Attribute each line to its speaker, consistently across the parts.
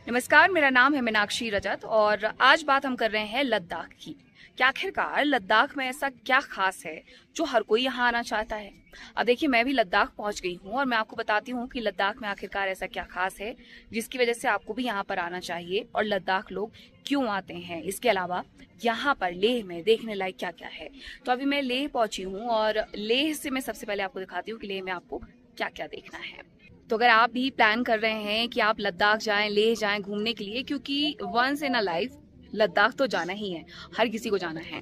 Speaker 1: नमस्कार, मेरा नाम है मीनाक्षी रजत और आज बात हम कर रहे हैं लद्दाख की। क्या आखिरकार लद्दाख में ऐसा क्या खास है जो हर कोई यहाँ आना चाहता है। अब देखिए, मैं भी लद्दाख पहुँच गई हूँ और मैं आपको बताती हूँ कि लद्दाख में आखिरकार ऐसा क्या खास है जिसकी वजह से आपको भी यहाँ पर आना चाहिए और लद्दाख लोग क्यों आते हैं। इसके अलावा यहाँ पर लेह में देखने लायक क्या क्या है। तो अभी मैं लेह पहुंची हूँ और लेह से मैं सबसे पहले आपको दिखाती हूँ कि लेह में आपको क्या क्या देखना है। तो अगर आप भी प्लान कर रहे हैं कि आप लद्दाख जाएं, लेह जाएं घूमने के लिए, क्योंकि once in a life Ladakh तो जाना ही है, हर किसी को जाना है।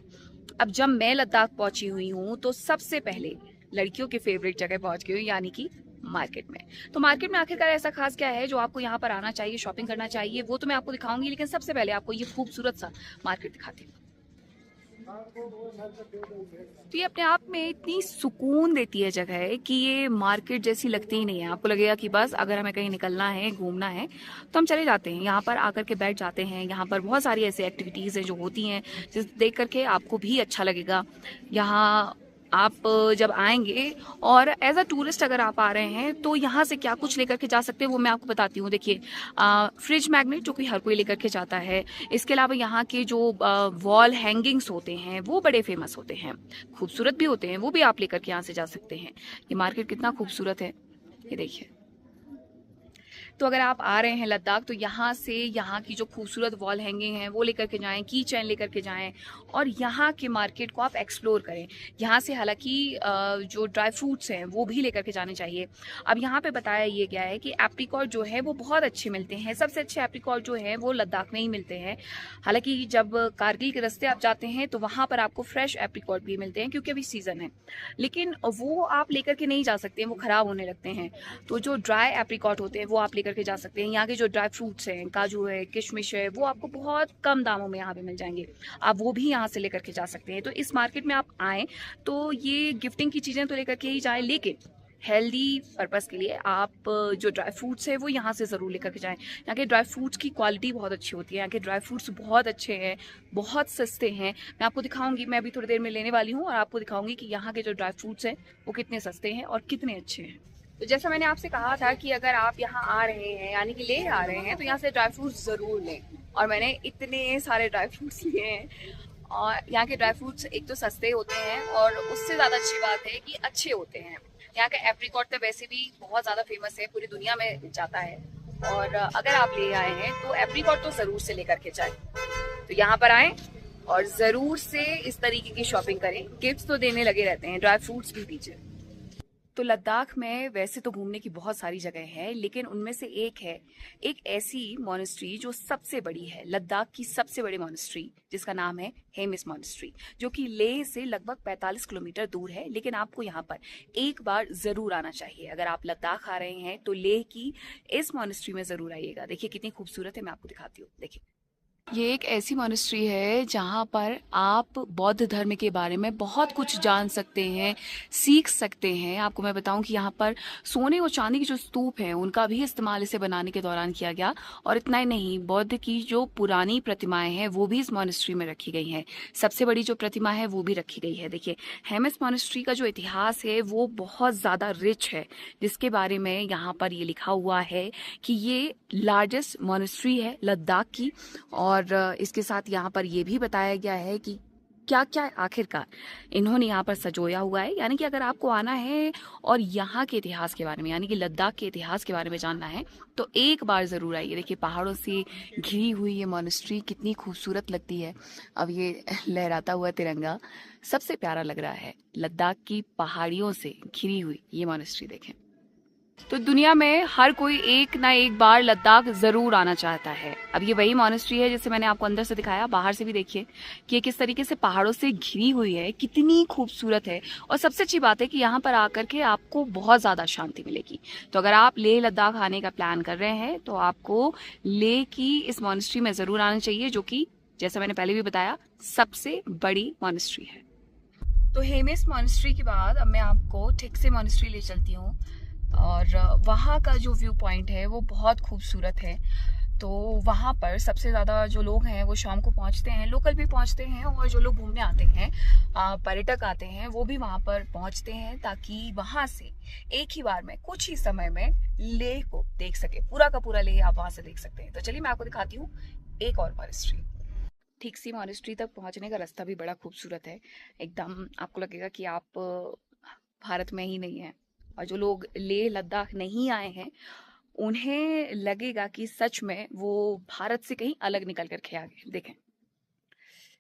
Speaker 1: अब जब मैं लद्दाख पहुंची हुई हूँ तो सबसे पहले लड़कियों के फेवरेट जगह पहुंच गई हूँ, यानी कि मार्केट में। तो मार्केट में आखिरकार ऐसा खास क्या है जो आपको यहाँ पर आना चाहिए, शॉपिंग करना चाहिए, वो तो मैं आपको दिखाऊंगी, लेकिन सबसे पहले आपको ये खूबसूरत सा मार्केट दिखाती हूँ। तो ये अपने आप में इतनी सुकून देती है जगह कि ये मार्केट जैसी लगती ही नहीं है। आपको लगेगा कि बस अगर हमें कहीं निकलना है, घूमना है तो हम चले जाते हैं, यहाँ पर आकर के बैठ जाते हैं। यहाँ पर बहुत सारी ऐसी एक्टिविटीज़ हैं जो होती हैं जिस देख करके आपको भी अच्छा लगेगा। यहाँ आप जब आएंगे और एज अ टूरिस्ट अगर आप आ रहे हैं तो यहाँ से क्या कुछ लेकर के जा सकते हैं वो मैं आपको बताती हूँ। देखिए, फ्रिज मैग्नेट जो कि हर कोई लेकर के जाता है। इसके अलावा यहाँ के जो वॉल हैंगिंग्स होते हैं वो बड़े फेमस होते हैं, खूबसूरत भी होते हैं, वो भी आप लेकर के यहाँ से जा सकते हैं। ये मार्केट कितना खूबसूरत है, ये देखिए। तो अगर आप आ रहे हैं लद्दाख तो यहाँ से यहाँ की जो खूबसूरत वॉल हैंगिंग है वो लेकर के जाएं, की चैन लेकर के जाएं और यहाँ के मार्केट को आप एक्सप्लोर करें। यहाँ से हालांकि जो ड्राई फ्रूट्स हैं वो भी लेकर के जाने चाहिए। अब यहाँ पे बताया ये गया है कि एप्रिकॉट जो है वो बहुत अच्छे मिलते हैं। सबसे अच्छे एप्रिकॉट जो है वो लद्दाख में ही मिलते हैं। हालांकि जब कारगिल के रास्ते आप जाते हैं तो वहाँ पर आपको फ्रेश एप्रिकॉट भी मिलते हैं क्योंकि अभी सीजन है, लेकिन वो आप लेकर के नहीं जा सकते हैं, वो खराब होने लगते हैं। तो जो ड्राई एप्रिकॉट होते हैं वो आप करके जा सकते हैं। यहाँ के जो ड्राई फ्रूट्स हैं, काजू है, किशमिश है, वो आपको बहुत कम दामों में यहाँ पे मिल जाएंगे। आप वो भी यहाँ से लेकर के जा सकते हैं। तो इस मार्केट में आप आएँ तो ये गिफ्टिंग की चीज़ें तो लेकर के ही जाएं, लेकिन हेल्दी पर्पस के लिए आप जो ड्राई फ्रूट्स है वो यहाँ से ज़रूर लेकर के जाएं। यहाँ के ड्राई फ्रूट्स की क्वालिटी बहुत अच्छी होती है। यहाँ के ड्राई फ्रूट्स बहुत अच्छे हैं, बहुत सस्ते हैं। मैं आपको दिखाऊंगी, मैं अभी थोड़ी देर में लेने वाली हूँ और आपको दिखाऊंगी कि यहाँ के जो ड्राई फ्रूट्स हैं वो कितने सस्ते हैं और कितने अच्छे हैं। तो जैसा मैंने आपसे कहा था कि अगर आप यहाँ आ रहे हैं, यानी कि ले आ रहे हैं, तो यहाँ से ड्राई फ्रूट्स ज़रूर लें। और मैंने इतने सारे ड्राई फ्रूट्स लिए हैं। और यहाँ के ड्राई फ्रूट्स एक तो सस्ते होते हैं और उससे ज़्यादा अच्छी बात है कि अच्छे होते हैं। यहाँ का एप्रिकॉट तो वैसे भी बहुत ज़्यादा फेमस है, पूरी दुनिया में जाता है। और अगर आप ले आए हैं तो एप्रिकॉट तो ज़रूर से लेकर के जाएं। तो यहाँ पर आएँ और ज़रूर से इस तरीके की शॉपिंग करें। गिफ्ट्स तो देने लगे रहते हैं, ड्राई फ्रूट्स भी दीजिए। तो लद्दाख में वैसे तो घूमने की बहुत सारी जगह है, लेकिन उनमें से एक है एक ऐसी मॉनेस्ट्री जो सबसे बड़ी है, लद्दाख की सबसे बड़ी मॉनेस्ट्री, जिसका नाम है हेमिस मॉनेस्ट्री, जो कि लेह से लगभग 45 किलोमीटर दूर है। लेकिन आपको यहाँ पर एक बार ज़रूर आना चाहिए। अगर आप लद्दाख आ रहे हैं तो लेह की इस मॉनेस्ट्री में ज़रूर आइएगा। देखिए कितनी खूबसूरत है, मैं आपको दिखाती हूँ। देखिए, ये एक ऐसी मॉनेस्ट्री है जहाँ पर आप बौद्ध धर्म के बारे में बहुत कुछ जान सकते हैं, सीख सकते हैं। आपको मैं बताऊं कि यहाँ पर सोने और चांदी की जो स्तूप हैं उनका भी इस्तेमाल इसे बनाने के दौरान किया गया। और इतना ही नहीं, बौद्ध की जो पुरानी प्रतिमाएं हैं वो भी इस मॉनेस्ट्री में रखी गई हैं। सबसे बड़ी जो प्रतिमा है वो भी रखी गई है। देखिए, हेमिस मॉनेस्ट्री का जो इतिहास है वो बहुत ज़्यादा रिच है, जिसके बारे में यहाँ पर ये लिखा हुआ है कि ये लार्जेस्ट मॉनेस्ट्री है लद्दाख की। और इसके साथ यहाँ पर यह भी बताया गया है कि क्या क्या आखिरकार इन्होंने यहाँ पर सजोया हुआ है। यानी कि अगर आपको आना है और यहाँ के इतिहास के बारे में, यानी कि लद्दाख के इतिहास के बारे में जानना है तो एक बार ज़रूर आइए। देखिए, पहाड़ों से घिरी हुई ये मॉनेस्ट्री कितनी खूबसूरत लगती है। अब ये लहराता हुआ तिरंगा सबसे प्यारा लग रहा है। लद्दाख की पहाड़ियों से घिरी हुई ये मॉनेस्ट्री देखें। तो दुनिया में हर कोई एक ना एक बार लद्दाख जरूर आना चाहता है। अब ये वही मॉनेस्ट्री है जिसे मैंने आपको अंदर से दिखाया। बाहर से भी देखिए कि ये किस तरीके से पहाड़ों से घिरी हुई है, कितनी खूबसूरत है। और सबसे अच्छी बात है कि यहाँ पर आकर के आपको बहुत ज़्यादा शांति मिलेगी। तो अगर आप लेह लद्दाख आने का प्लान कर रहे हैं तो आपको लेह की इस मॉनेस्ट्री में ज़रूर आना चाहिए, जो कि जैसा मैंने पहले भी बताया सबसे बड़ी मॉनेस्ट्री है। तो हेमिस मॉनेस्ट्री के बाद अब मैं आपको ठिकसे मॉनेस्ट्री ले चलती हूँ और वहाँ का जो व्यू पॉइंट है वो बहुत खूबसूरत है। तो वहाँ पर सबसे ज़्यादा जो लोग हैं वो शाम को पहुँचते हैं, लोकल भी पहुँचते हैं, और जो लोग घूमने आते हैं, पर्यटक आते हैं, वो भी वहाँ पर पहुँचते हैं ताकि वहाँ से एक ही बार में कुछ ही समय में लेह को देख सके। पूरा का पूरा लेह आप वहाँ से देख सकते हैं। तो चलिए मैं आपको दिखाती हूँ एक और मॉनेस्ट्री। ठीक सी मॉनेस्ट्री तक पहुँचने का रास्ता भी बड़ा खूबसूरत है। एकदम आपको लगेगा कि आप भारत में ही नहीं हैं। और जो लोग लेह लद्दाख नहीं आए हैं, उन्हें लगेगा कि सच में वो भारत से कहीं अलग निकल कर के आ गए। देखें,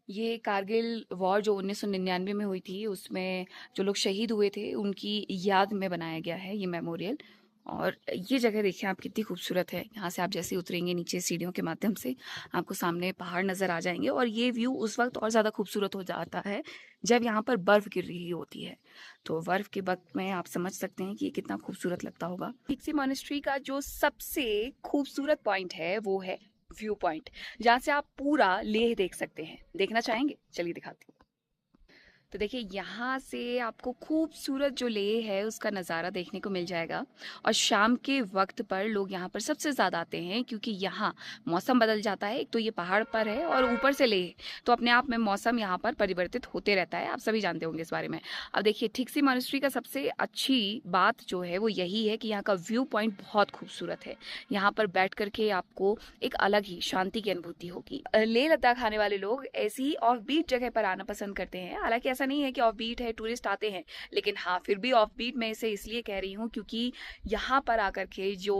Speaker 1: ये कारगिल वॉर जो 1999 में हुई थी, उसमें जो लोग शहीद हुए थे उनकी याद में बनाया गया है ये मेमोरियल। और ये जगह देखिए आप कितनी खूबसूरत है। यहाँ से आप जैसे उतरेंगे नीचे सीढ़ियों के माध्यम से, आपको सामने पहाड़ नज़र आ जाएंगे, और ये व्यू उस वक्त और ज़्यादा खूबसूरत हो जाता है जब यहाँ पर बर्फ़ गिर रही होती है। तो बर्फ़ के वक्त में आप समझ सकते हैं कि ये कितना खूबसूरत लगता होगा। टिक्सी मॉनेस्ट्री का जो सबसे खूबसूरत पॉइंट है वो है व्यू पॉइंट, जहाँ से आप पूरा लेह देख सकते हैं। देखना चाहेंगे? चलिए दिखाती हूँ। तो देखिए, यहाँ से आपको खूबसूरत जो लेह है उसका नज़ारा देखने को मिल जाएगा। और शाम के वक्त पर लोग यहाँ पर सबसे ज़्यादा आते हैं, क्योंकि यहाँ मौसम बदल जाता है। एक तो ये पहाड़ पर है और ऊपर से लेह, तो अपने आप में मौसम यहाँ पर परिवर्तित होते रहता है। आप सभी जानते होंगे इस बारे में। अब देखिए, ठिकसी मॉनेस्ट्री का सबसे अच्छी बात जो है वो यही है कि यहाँ का व्यू पॉइंट बहुत खूबसूरत है। यहाँ पर बैठ करके आपको एक अलग ही शांति की अनुभूति होगी। लेह लद्दाख आने वाले लोग ऐसी ही ऑफ बीट जगह पर आना पसंद करते हैं। हालांकि ऐसा नहीं है कि ऑफ बीट है, टूरिस्ट आते हैं, लेकिन हाँ, फिर भी ऑफ बीट मैं इसे इसलिए कह रही हूँ क्योंकि यहाँ पर आकर के जो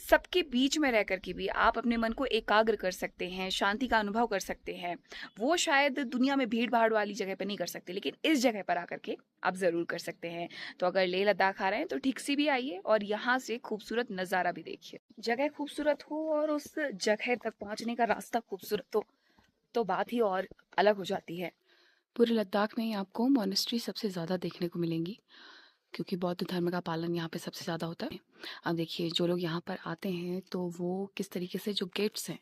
Speaker 1: सबके बीच में रह कर के भी आप अपने मन को एकाग्र कर सकते हैं, शांति का अनुभव कर सकते हैं। वो शायद दुनिया में भीड़ भाड़ वाली जगह पर नहीं कर सकते, लेकिन इस जगह पर आकर के आप जरूर कर सकते हैं। तो अगर लेह लद्दाख आ रहे हैं तो ठीक से भी आइए और यहाँ से खूबसूरत नज़ारा भी देखिए। जगह खूबसूरत हो और उस जगह तक पहुँचने का रास्ता खूबसूरत हो तो बात ही और अलग हो जाती है। पूरे लद्दाख में ही आपको मॉनेस्ट्री सबसे ज़्यादा देखने को मिलेंगी, क्योंकि बौद्ध धर्म का पालन यहाँ पे सबसे ज़्यादा होता है। अब देखिए, जो लोग यहाँ पर आते हैं तो वो किस तरीके से जो गिफ्ट्स हैं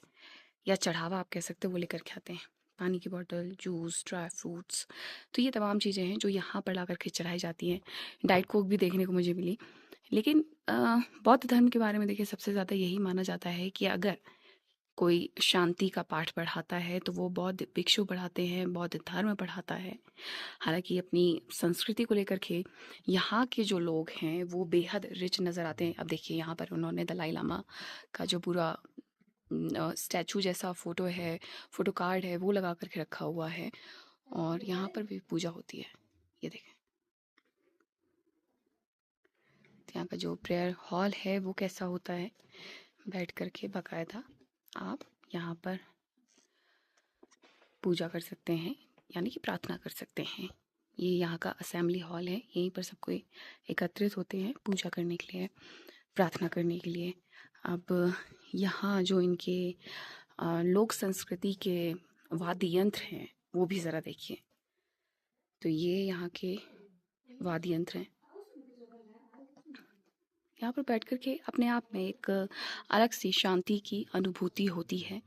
Speaker 1: या चढ़ावा आप कह सकते हो वो लेकर के आते हैं। पानी की बोतल, जूस, ड्राई फ्रूट्स, तो ये तमाम चीज़ें हैं जो यहाँ पर ला करके चढ़ाई जाती हैं। डाइट कोक भी देखने को मुझे मिली। लेकिन बौद्ध धर्म के बारे में देखिए, सबसे ज़्यादा यही माना जाता है कि अगर कोई शांति का पाठ पढ़ाता है तो वो बौद्ध भिक्षु पढ़ाते हैं, बौद्ध धर्म पढ़ाता है। हालांकि अपनी संस्कृति को लेकर के यहाँ के जो लोग हैं वो बेहद रिच नज़र आते हैं। अब देखिए, यहाँ पर उन्होंने दलाई लामा का जो पूरा स्टैचू जैसा फोटो है, फोटो कार्ड है, वो लगा करके रखा हुआ है, और यहाँ पर भी पूजा होती है। ये देखें, यहाँ का जो प्रेयर हॉल है वो कैसा होता है। बैठ करके बाकायदा आप यहाँ पर पूजा कर सकते हैं, यानी कि प्रार्थना कर सकते हैं। ये यहाँ का असेंबली हॉल है, यहीं पर सब कोई एकत्रित होते हैं पूजा करने के लिए, प्रार्थना करने के लिए। अब यहाँ जो इनके लोक संस्कृति के वाद्य यंत्र हैं वो भी ज़रा देखिए। तो ये यहाँ के वाद्य यंत्र हैं। यहाँ पर बैठ कर के अपने आप में एक अलग सी शांति की अनुभूति होती है,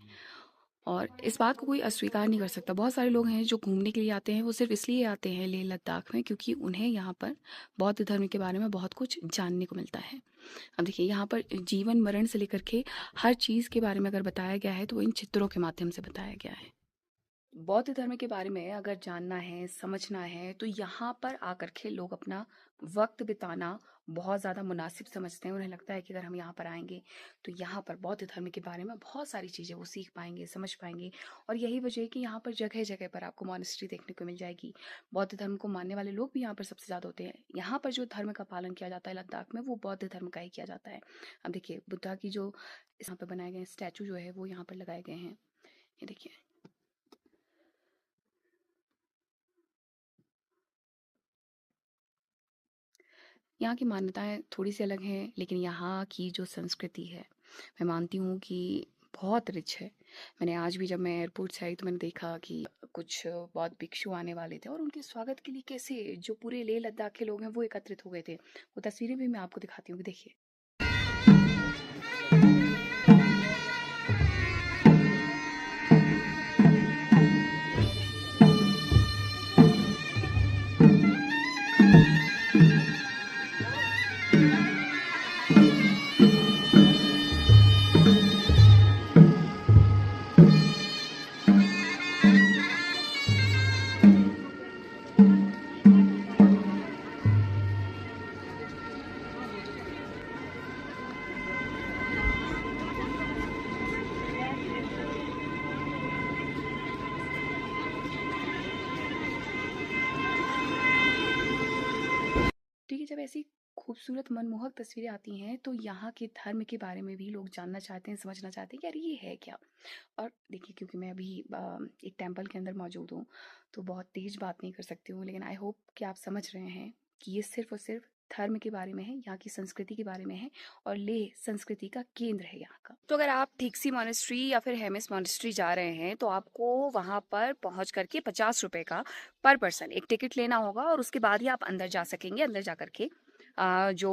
Speaker 1: और इस बात को कोई अस्वीकार नहीं कर सकता। बहुत सारे लोग हैं जो घूमने के लिए आते हैं, वो सिर्फ इसलिए आते हैं लेह लद्दाख में क्योंकि उन्हें यहाँ पर बौद्ध धर्म के बारे में बहुत कुछ जानने को मिलता है। अब देखिए, यहाँ पर जीवन मरण से लेकर के हर चीज़ के बारे में अगर बताया गया है तो वो इन चित्रों के माध्यम से बताया गया है। बौद्ध धर्म के बारे में अगर जानना है, समझना है, तो यहाँ पर आकर के लोग अपना वक्त बिताना बहुत ज़्यादा मुनासिब समझते हैं। उन्हें लगता है कि अगर हम यहाँ पर आएंगे तो यहाँ पर बौद्ध धर्म के बारे में बहुत सारी चीज़ें वो सीख पाएंगे, समझ पाएंगे। और यही वजह है कि यहाँ पर जगह जगह पर आपको मॉनेस्ट्री देखने को मिल जाएगी। बौद्ध धर्म को मानने वाले लोग भी यहाँ पर सबसे ज़्यादा होते हैं। यहाँ पर जो धर्म का पालन किया जाता है लद्दाख में, वो बौद्ध धर्म का ही किया जाता है। अब देखिए, बुद्धा की जो यहाँ पर बनाए गए स्टैचू जो है वो यहाँ पर लगाए गए हैं। ये देखिए, यहाँ की मान्यताएं थोड़ी सी अलग हैं, लेकिन यहाँ की जो संस्कृति है मैं मानती हूँ कि बहुत रिच है। मैंने आज भी जब मैं एयरपोर्ट से आई तो मैंने देखा कि कुछ बहुत भिक्षु आने वाले थे और उनके स्वागत के लिए कैसे जो पूरे लेह लद्दाख के लोग हैं वो एकत्रित हो गए थे। वो तस्वीरें भी मैं आपको दिखाती हूँ, देखिए। जब ऐसी खूबसूरत मनमोहक तस्वीरें आती हैं तो यहाँ के धर्म के बारे में भी लोग जानना चाहते हैं, समझना चाहते हैं कि यार ये है क्या। और देखिए, क्योंकि मैं अभी एक टेम्पल के अंदर मौजूद हूँ, तो बहुत तेज बात नहीं कर सकती हूँ, लेकिन आई होप कि आप समझ रहे हैं कि ये सिर्फ और सिर्फ धर्म के बारे में है, यहाँ की संस्कृति के बारे में है, और लेह संस्कृति का केंद्र है यहाँ का। तो अगर आप ठीकसी मॉनेस्ट्री या फिर हेमिस मॉनेस्ट्री जा रहे हैं तो आपको वहाँ पर पहुँच करके 50 रुपए का पर पर्सन एक टिकट लेना होगा, और उसके बाद ही आप अंदर जा सकेंगे। अंदर जा करके जो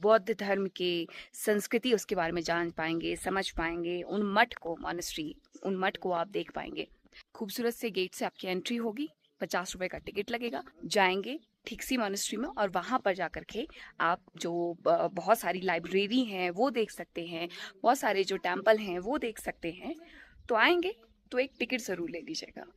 Speaker 1: बौद्ध धर्म की संस्कृति उसके बारे में जान पाएंगे, समझ पाएंगे, उन मठ को, मॉनेस्ट्री, उन मठ को आप देख पाएंगे। खूबसूरत से गेट से आपकी एंट्री होगी, 50 रुपए का टिकट लगेगा, जाएंगे ठीकसी मॉनेस्ट्री में, और वहाँ पर जा करके आप जो बहुत सारी लाइब्रेरी हैं वो देख सकते हैं, बहुत सारे जो टेम्पल हैं वो देख सकते हैं। तो आएंगे तो एक टिकट ज़रूर ले लीजिएगा।